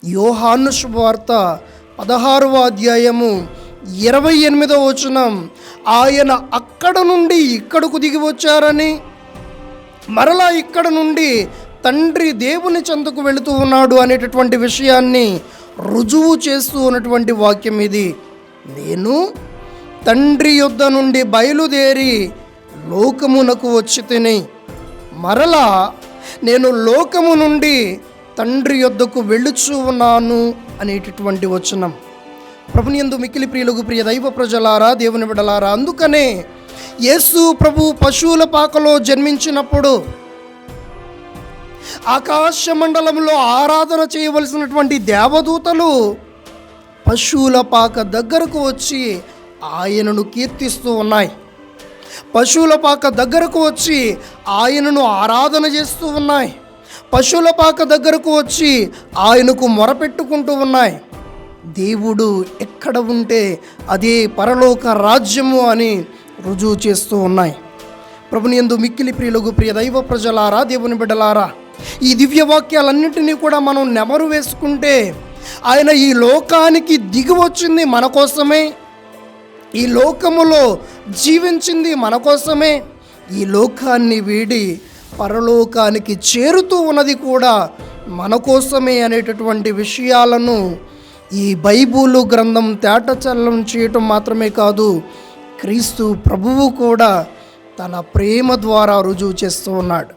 యోహాను శుభవార్త 16వ అధ్యాయము 28వ వచనం, ఆయన అక్కడ నుండి ఇక్కడకు దిగి వచ్చారని, మరలా ఇక్కడ నుండి తండ్రి దేవుని చెంతకు వెళుతూ ఉన్నాడు అనేటటువంటి విషయాన్ని రుజువు చేస్తూ ఉన్నటువంటి వాక్యం ఇది. నేను తండ్రి యొద్ద నుండి బయలుదేరి లోకమునకు వచ్చి తిని, మరలా నేను లోకము నుండి తండ్రి యొద్దకు వెళ్ళుచూ ఉన్నాను అనేటటువంటి వచనం. ప్రభునియందు మిక్కిలి ప్రియులకు ప్రియ దైవ ప్రజలారా, దేవుని బిడ్డలారా, అందుకనే యేసు ప్రభు పశువుల పాకలో జన్మించినప్పుడు ఆకాశ మండలంలో ఆరాధన చేయవలసినటువంటి దేవదూతలు పశువుల పాక దగ్గరకు వచ్చి ఆయనను కీర్తిస్తూ ఉన్నాయి. పశువుల పాక దగ్గరకు వచ్చి ఆయనను ఆరాధన చేస్తూ ఉన్నాయి. పశువుల పాక దగ్గరకు వచ్చి ఆయనకు మొరపెట్టుకుంటూ ఉన్నాయి. దేవుడు ఎక్కడ ఉంటే అదే పరలోక రాజ్యము అని రుజువు చేస్తూ ఉన్నాయి. ప్రభునియందు మిక్కిలి ప్రియులకు ప్రియ దైవ ప్రజలారా, దేవుని బిడ్డలారా, ఈ దివ్య వాక్యాలన్నింటినీ కూడా మనం నెమరు వేసుకుంటే, ఆయన ఈ లోకానికి దిగి వచ్చింది మన కోసమే, ఈ లోకములో జీవించింది మన కోసమే, ఈ లోకాన్ని వీడి పరలోకానికి చేరుతూ ఉన్నది కూడా మన కోసమే అనేటటువంటి విషయాలను ఈ బైబిలు గ్రంథం తేటచల్లం చేయటం మాత్రమే కాదు, క్రీస్తు ప్రభువు కూడా తన ప్రేమ ద్వారా రుజువు చేస్తూ ఉన్నాడు.